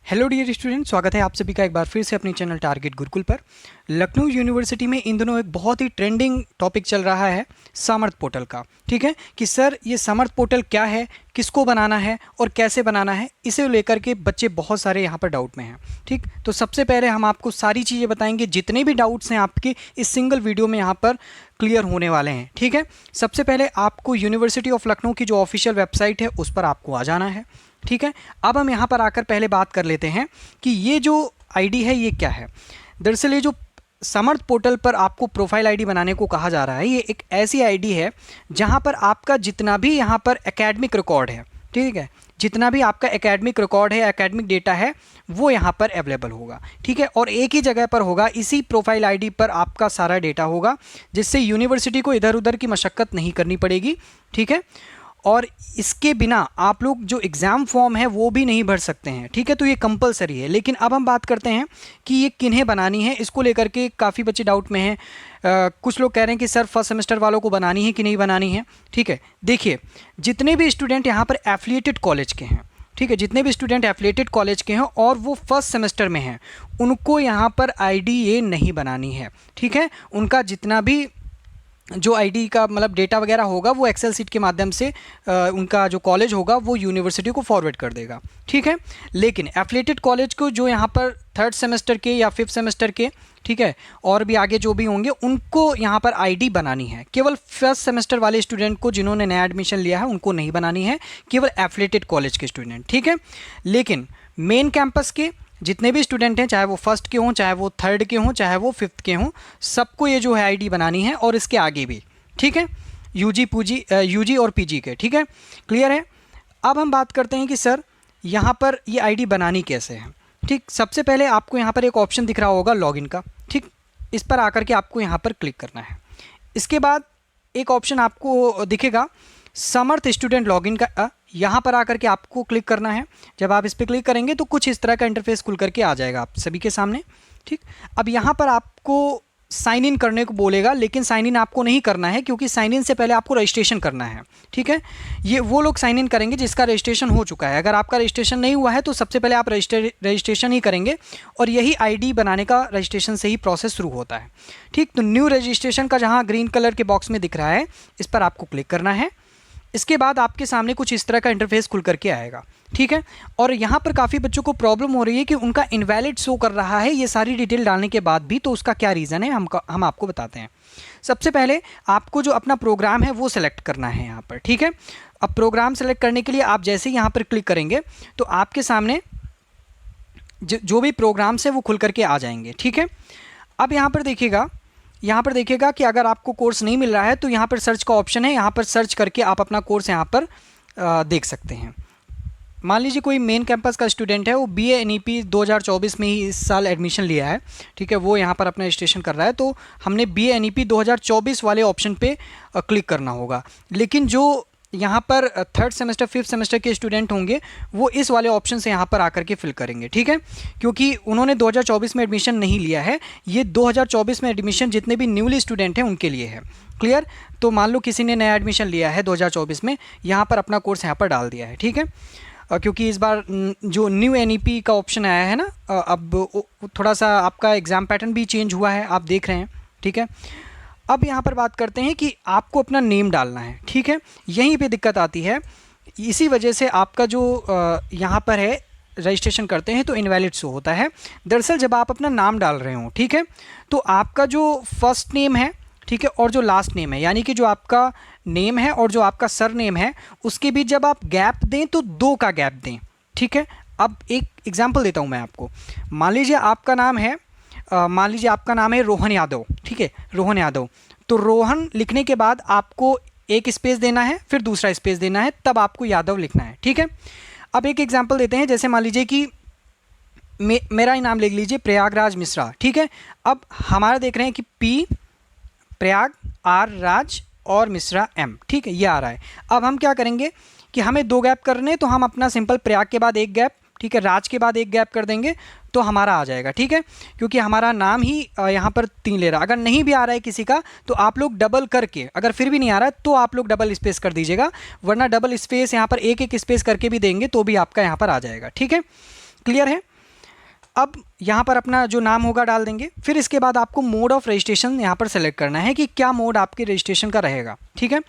Hello dear student, स्वागत है आप सभी का एक बार फिर से अपने चैनल टारगेट गुरुकुल पर। लखनऊ यूनिवर्सिटी में इन दिनों एक बहुत ही ट्रेंडिंग टॉपिक चल रहा है समर्थ पोर्टल का। ठीक है कि सर ये समर्थ पोर्टल क्या है, किसको बनाना है और कैसे बनाना है, इसे लेकर के बच्चे बहुत सारे यहाँ पर डाउट में हैं। ठीक, तो सबसे पहले हम आपको सारी चीज़ें बताएंगे, जितने भी डाउट्स हैं आपके इस सिंगल वीडियो में यहाँ पर क्लियर होने वाले हैं। ठीक है, सबसे पहले आपको यूनिवर्सिटी ऑफ लखनऊ की जो ऑफिशियल वेबसाइट है उस पर आपको आ जाना है। ठीक है, अब हम यहाँ पर आकर पहले बात कर लेते हैं कि ये जो आईडी है ये क्या है। दरअसल ये जो समर्थ पोर्टल पर आपको प्रोफाइल आईडी बनाने को कहा जा रहा है, ये एक ऐसी आईडी है जहाँ पर आपका जितना भी यहाँ पर एकेडमिक रिकॉर्ड है, ठीक है, जितना भी आपका एकेडमिक रिकॉर्ड है, एकेडमिक डेटा है, वो यहाँ पर अवेलेबल होगा। ठीक है, और एक ही जगह पर होगा, इसी प्रोफाइल आईडी पर आपका सारा डेटा होगा, जिससे यूनिवर्सिटी को इधर उधर की मशक्क़त नहीं करनी पड़ेगी। ठीक है, और इसके बिना आप लोग जो एग्ज़ाम फॉर्म है वो भी नहीं भर सकते हैं। ठीक है, तो ये कंपलसरी है। लेकिन अब हम बात करते हैं कि ये किन्हें बनानी है, इसको लेकर के काफ़ी बच्चे डाउट में हैं। कुछ लोग कह रहे हैं कि सर फर्स्ट सेमेस्टर वालों को बनानी है कि नहीं बनानी है। ठीक है, देखिए जितने भी स्टूडेंट यहाँ पर एफिलिएटेड कॉलेज के हैं, ठीक है, जितने भी स्टूडेंट एफिलिएटेड कॉलेज के हैं और वो फर्स्ट सेमेस्टर में हैं, उनको यहाँ पर आईडी ये नहीं बनानी है। ठीक है, उनका जितना भी जो आईडी का मतलब डेटा वगैरह होगा वो एक्सेल सीट के माध्यम से उनका जो कॉलेज होगा वो यूनिवर्सिटी को फॉरवर्ड कर देगा। ठीक है, लेकिन एफिलिएटेड कॉलेज को जो यहाँ पर थर्ड सेमेस्टर के या फिफ्थ सेमेस्टर के, ठीक है, और भी आगे जो भी होंगे, उनको यहाँ पर आईडी बनानी है। केवल फर्स्ट सेमेस्टर वाले स्टूडेंट को जिन्होंने नया एडमिशन लिया है उनको नहीं बनानी है, केवल एफिलिएटेड कॉलेज के स्टूडेंट। ठीक है, लेकिन मेन कैंपस के जितने भी स्टूडेंट हैं, चाहे वो फर्स्ट के हों, चाहे वो थर्ड के हों, चाहे वो फिफ्थ के हों, सबको ये जो है आईडी बनानी है, और इसके आगे भी। ठीक है, यूजी और पीजी के। ठीक है, क्लियर है। अब हम बात करते हैं कि सर यहाँ पर ये आईडी बनानी कैसे है। ठीक, सबसे पहले आपको यहाँ पर एक ऑप्शन दिख रहा होगा लॉगिन का। ठीक, इस पर आकर के आपको यहाँ पर क्लिक करना है। इसके बाद एक ऑप्शन आपको दिखेगा समर्थ स्टूडेंट लॉगिन का, यहाँ पर आकर के आपको क्लिक करना है। जब आप इस पर क्लिक करेंगे तो कुछ इस तरह का इंटरफेस खुल करके आ जाएगा आप सभी के सामने। ठीक, अब यहाँ पर आपको साइन इन करने को बोलेगा, लेकिन साइन इन आपको नहीं करना है, क्योंकि साइन इन से पहले आपको रजिस्ट्रेशन करना है। ठीक है, ये वो लोग साइन इन करेंगे जिसका रजिस्ट्रेशन हो चुका है। अगर आपका रजिस्ट्रेशन नहीं हुआ है तो सबसे पहले आप रजिस्ट्रेशन ही करेंगे, और यही आईडी बनाने का रजिस्ट्रेशन से ही प्रोसेस शुरू होता है। ठीक, तो न्यू रजिस्ट्रेशन का जहाँ ग्रीन कलर के बॉक्स में दिख रहा है, इस पर आपको क्लिक करना है। इसके बाद आपके सामने कुछ इस तरह का इंटरफेस खुल करके आएगा। ठीक है, और यहाँ पर काफ़ी बच्चों को प्रॉब्लम हो रही है कि उनका इनवैलिड शो कर रहा है ये सारी डिटेल डालने के बाद भी। तो उसका क्या रीज़न है हम आपको बताते हैं। सबसे पहले आपको जो अपना प्रोग्राम है वो सेलेक्ट करना है यहाँ पर। ठीक है, अब प्रोग्राम सेलेक्ट करने के लिए आप जैसे ही यहाँ पर क्लिक करेंगे तो आपके सामने जो भी प्रोग्राम्स है वो खुल करके आ जाएंगे। ठीक है, अब यहाँ पर देखिएगा कि अगर आपको कोर्स नहीं मिल रहा है तो यहाँ पर सर्च का ऑप्शन है, यहाँ पर सर्च करके आप अपना कोर्स यहाँ पर देख सकते हैं। मान लीजिए कोई मेन कैंपस का स्टूडेंट है, वो BA NEP 2024 में ही इस साल एडमिशन लिया है। ठीक है, वो यहाँ पर अपना रजिस्ट्रेशन कर रहा है, तो हमने BA NEP 2024 वाले ऑप्शन पे क्लिक करना होगा। लेकिन जो यहाँ पर थर्ड सेमेस्टर फिफ्थ सेमेस्टर के स्टूडेंट होंगे वो इस वाले ऑप्शन से यहाँ पर आकर के फिल करेंगे। ठीक है, क्योंकि उन्होंने 2024 में एडमिशन नहीं लिया है, ये 2024 में एडमिशन जितने भी न्यूली स्टूडेंट हैं उनके लिए है। क्लियर, तो मान लो किसी ने नया एडमिशन लिया है 2024 में, यहाँ पर अपना कोर्स यहाँ पर डाल दिया है। ठीक है, क्योंकि इस बार जो न्यू NEP का ऑप्शन आया है ना, अब थोड़ा सा आपका एग्ज़ाम पैटर्न भी चेंज हुआ है, आप देख रहे हैं। ठीक है, अब यहाँ पर बात करते हैं कि आपको अपना नेम डालना है। ठीक है, यहीं पे दिक्कत आती है, इसी वजह से आपका जो यहाँ पर है रजिस्ट्रेशन करते हैं तो इनवैलिड शो होता है। दरअसल जब आप अपना नाम डाल रहे हो, ठीक है, तो आपका जो फर्स्ट नेम है, ठीक है, और जो लास्ट नेम है, यानी कि जो आपका नेम है और जो आपका सर नेम है, उसके बीच जब आप गैप दें तो 2 का गैप दें। ठीक है, अब एक एग्जाम्पल देता हूँ मैं आपको। मान लीजिए आपका नाम है रोहन यादव। ठीक है, रोहन यादव, तो रोहन लिखने के बाद आपको एक स्पेस देना है, फिर दूसरा स्पेस देना है, तब आपको यादव लिखना है। ठीक है, अब एक एग्जांपल देते हैं। जैसे मान लीजिए कि मेरा ही नाम लिख लीजिए, प्रयागराज मिश्रा। ठीक है, अब हमारा देख रहे हैं कि P प्रयाग, R राज और मिश्रा M। ठीक है, ये आ रहा है। अब हम क्या करेंगे कि हमें 2 गैप करने, तो हम अपना सिंपल प्रयाग के बाद 1 गैप, ठीक है, राज के बाद 1 गैप कर देंगे तो हमारा आ जाएगा। ठीक है, क्योंकि हमारा नाम ही यहाँ पर 3 ले रहा। अगर नहीं भी आ रहा है किसी का तो आप लोग डबल करके, अगर फिर भी नहीं आ रहा है तो आप लोग डबल स्पेस कर दीजिएगा, वरना डबल स्पेस यहाँ पर एक स्पेस करके भी देंगे तो भी आपका यहाँ पर आ जाएगा। ठीक है, क्लियर है। अब यहाँ पर अपना जो नाम होगा डाल देंगे। फिर इसके बाद आपको मोड ऑफ रजिस्ट्रेशन यहाँ पर सेलेक्ट करना है कि क्या मोड आपके रजिस्ट्रेशन का रहेगा, ठीक है।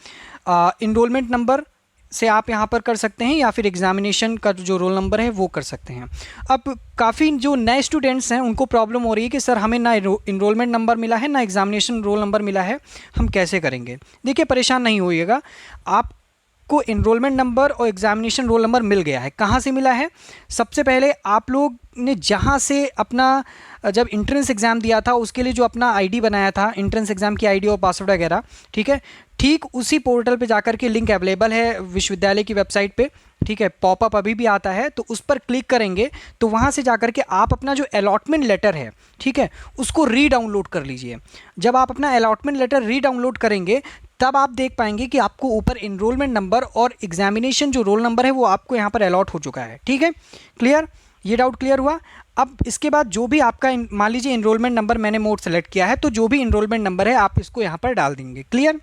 इनरोलमेंट नंबर से आप यहाँ पर कर सकते हैं या फिर एग्जामिनेशन का जो रोल नंबर है वो कर सकते हैं। अब काफ़ी जो नए स्टूडेंट्स हैं उनको प्रॉब्लम हो रही है कि सर हमें ना इनरोलमेंट नंबर मिला है ना एग्जामिनेशन रोल नंबर मिला है, हम कैसे करेंगे। देखिए परेशान नहीं होइएगा, आपको इनरोलमेंट नंबर और एग्जामिनेशन रोल नंबर मिल गया है। कहाँ से मिला है? सबसे पहले आप लोग ने जहाँ से अपना जब इंट्रेंस एग्ज़ाम दिया था उसके लिए जो अपना आईडी बनाया था, इंट्रेंस एग्ज़ाम की आईडी और पासवर्ड वगैरह, ठीक है, ठीक उसी पोर्टल पे जाकर के लिंक अवेलेबल है विश्वविद्यालय की वेबसाइट पे, ठीक है। पॉपअप अभी भी आता है तो उस पर क्लिक करेंगे तो वहाँ से जाकर के आप अपना जो अलॉटमेंट लेटर है, ठीक है, उसको रीडाउनलोड कर लीजिए। जब आप अपना अलॉटमेंट लेटर रीडाउनलोड करेंगे तब आप देख पाएंगे कि आपको ऊपर इनरोलमेंट नंबर और एग्जामिनेशन जो रोल नंबर है वो आपको यहाँ पर अलॉट हो चुका है, ठीक है। क्लियर? ये डाउट क्लियर हुआ? अब इसके बाद जो भी आपका मान लीजिए इनरोलमेंट नंबर मैंने मोड सेलेक्ट किया है तो जो भी इनरोलमेंट नंबर है आप इसको यहाँ पर डाल देंगे। क्लियर?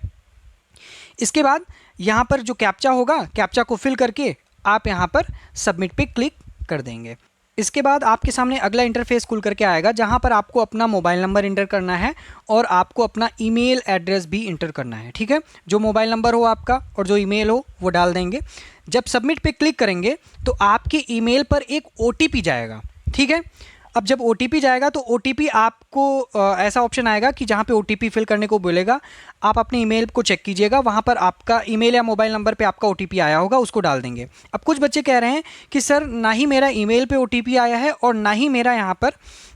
इसके बाद यहाँ पर जो कैप्चा होगा, कैप्चा को फिल करके आप यहाँ पर सबमिट पे क्लिक कर देंगे। इसके बाद आपके सामने अगला इंटरफेस खुल करके आएगा जहाँ पर आपको अपना मोबाइल नंबर इंटर करना है और आपको अपना ईमेल एड्रेस भी इंटर करना है, ठीक है। जो मोबाइल नंबर हो आपका और जो ईमेल हो वो डाल देंगे। जब सबमिट पे क्लिक करेंगे तो आपके ईमेल पर एक OTP जाएगा, ठीक है। अब जब OTP जाएगा तो OTP आपको ऐसा ऑप्शन आएगा कि जहाँ पे OTP फिल करने को बोलेगा, आप अपने ईमेल को चेक कीजिएगा, वहाँ पर आपका ईमेल या मोबाइल नंबर पे आपका OTP आया होगा, उसको डाल देंगे। अब कुछ बच्चे कह रहे हैं कि सर ना ही मेरा ईमेल पे OTP आया है और ना ही मेरा यहाँ पर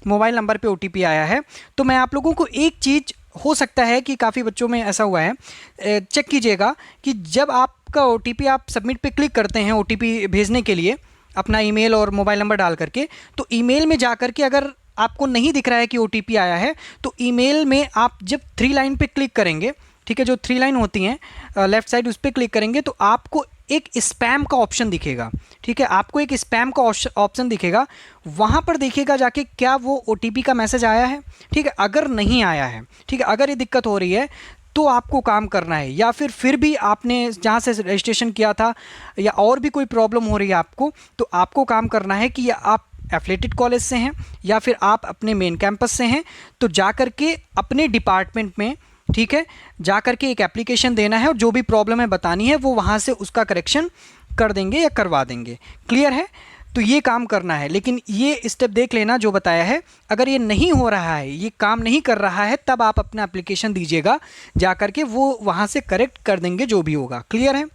मोबाइल नंबर पे OTP आया है। तो मैं आप लोगों को एक चीज़, हो सकता है कि काफ़ी बच्चों में ऐसा हुआ है, चेक कीजिएगा कि जब आपका OTP आप सबमिट पे क्लिक करते हैं OTP भेजने के लिए अपना ईमेल और मोबाइल नंबर डाल करके, तो ईमेल में जा करके अगर आपको नहीं दिख रहा है कि OTP आया है तो ईमेल में आप जब 3 लाइन पे क्लिक करेंगे, ठीक है, जो 3 लाइन होती हैं लेफ़्ट साइड, उस पर क्लिक करेंगे तो आपको एक स्पैम का ऑप्शन दिखेगा, ठीक है। आपको एक स्पैम का ऑप्शन दिखेगा, वहाँ पर देखिएगा जाके क्या वो OTP का मैसेज आया है, ठीक है। अगर नहीं आया है, ठीक है, अगर ये दिक्कत हो रही है तो आपको काम करना है, या फिर भी आपने जहाँ से रजिस्ट्रेशन किया था या और भी कोई प्रॉब्लम हो रही है आपको, तो आपको काम करना है कि आप एफिलिएटेड कॉलेज से हैं या फिर आप अपने मेन कैंपस से हैं, तो जा कर के अपने डिपार्टमेंट में, ठीक है, जा कर के एक एप्लीकेशन देना है और जो भी प्रॉब्लम है बतानी है, वो वहाँ से उसका करेक्शन कर देंगे या करवा देंगे। क्लियर है? तो ये काम करना है, लेकिन ये स्टेप देख लेना जो बताया है। अगर ये नहीं हो रहा है, ये काम नहीं कर रहा है, तब आप अपना एप्लीकेशन दीजिएगा, जा कर के वो वहाँ से करेक्ट कर देंगे जो भी होगा। क्लियर है?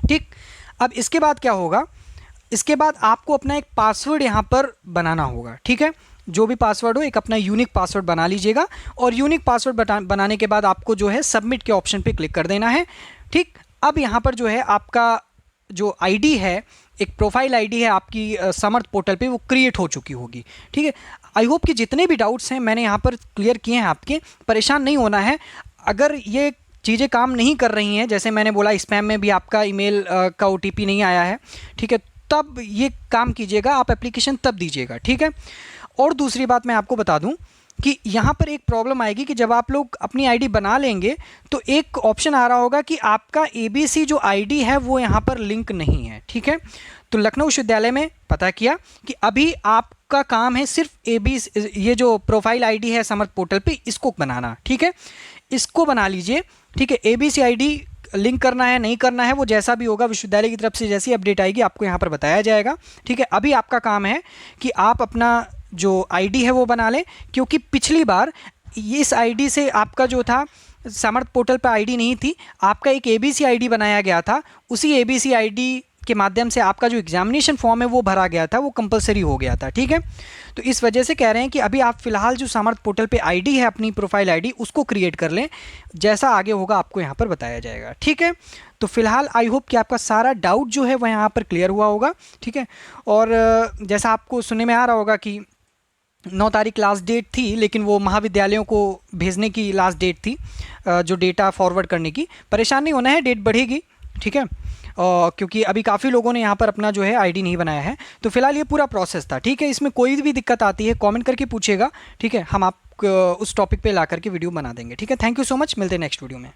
ठीक। अब इसके बाद क्या होगा? इसके बाद आपको अपना एक पासवर्ड यहाँ पर बनाना होगा, ठीक है। जो भी पासवर्ड हो, एक अपना यूनिक पासवर्ड बना लीजिएगा और यूनिक पासवर्ड बनाने के बाद आपको जो है सबमिट के ऑप्शन पे क्लिक कर देना है, ठीक। अब यहाँ पर जो है आपका जो आईडी है, एक प्रोफाइल आईडी है आपकी समर्थ पोर्टल पे, वो क्रिएट हो चुकी होगी, ठीक है। आई होप कि जितने भी डाउट्स हैं मैंने यहाँ पर क्लियर किए हैं आपके, परेशान नहीं होना है। अगर ये चीज़ें काम नहीं कर रही हैं, जैसे मैंने बोला स्पैम में भी आपका ईमेल का OTP नहीं आया है, ठीक है, तब ये काम कीजिएगा, आप एप्लीकेशन तब दीजिएगा, ठीक है। और दूसरी बात मैं आपको बता दूं कि यहाँ पर एक प्रॉब्लम आएगी कि जब आप लोग अपनी आईडी बना लेंगे तो एक ऑप्शन आ रहा होगा कि आपका ABC जो आईडी है वो यहाँ पर लिंक नहीं है, ठीक है। तो लखनऊ विश्वविद्यालय में पता किया कि अभी आपका काम है सिर्फ ABC, ये जो प्रोफाइल आईडी है समर्थ पोर्टल पे, इसको बनाना, ठीक है। इसको बना लीजिए, ठीक है। ABC आईडी लिंक करना है नहीं करना है वो जैसा भी होगा, विश्वविद्यालय की तरफ से जैसी अपडेट आएगी आपको यहाँ पर बताया जाएगा, ठीक है। अभी आपका काम है कि आप अपना जो आईडी है वो बना लें, क्योंकि पिछली बार इस आईडी से आपका जो था समर्थ पोर्टल पर आईडी नहीं थी, आपका एक ABC आईडी बनाया गया था, उसी ABC आईडी के माध्यम से आपका जो एग्जामिनेशन फॉर्म है वो भरा गया था, वो कंपलसरी हो गया था, ठीक है। तो इस वजह से कह रहे हैं कि अभी आप फिलहाल जो समर्थ पोर्टल पे आईडी है अपनी प्रोफाइल आईडी, उसको क्रिएट कर लें, जैसा आगे होगा आपको यहाँ पर बताया जाएगा, ठीक है। तो फिलहाल आई होप कि आपका सारा डाउट जो है वह यहाँ पर क्लियर हुआ होगा, ठीक है। और जैसा आपको सुनने में आ रहा होगा कि 9 तारीख लास्ट डेट थी, लेकिन वो महाविद्यालयों को भेजने की लास्ट डेट थी, जो डेटा फॉरवर्ड करने की। परेशान नहीं होना है, डेट बढ़ेगी, ठीक है। क्योंकि अभी काफ़ी लोगों ने यहाँ पर अपना जो है आईडी नहीं बनाया है। तो फिलहाल ये पूरा प्रोसेस था, ठीक है। इसमें कोई भी दिक्कत आती है कमेंट करके पूछेगा, ठीक है। हम आप उस टॉपिक पे ला करके वीडियो बना देंगे, ठीक है। थैंक यू सो मच, मिलते हैं नेक्स्ट वीडियो में।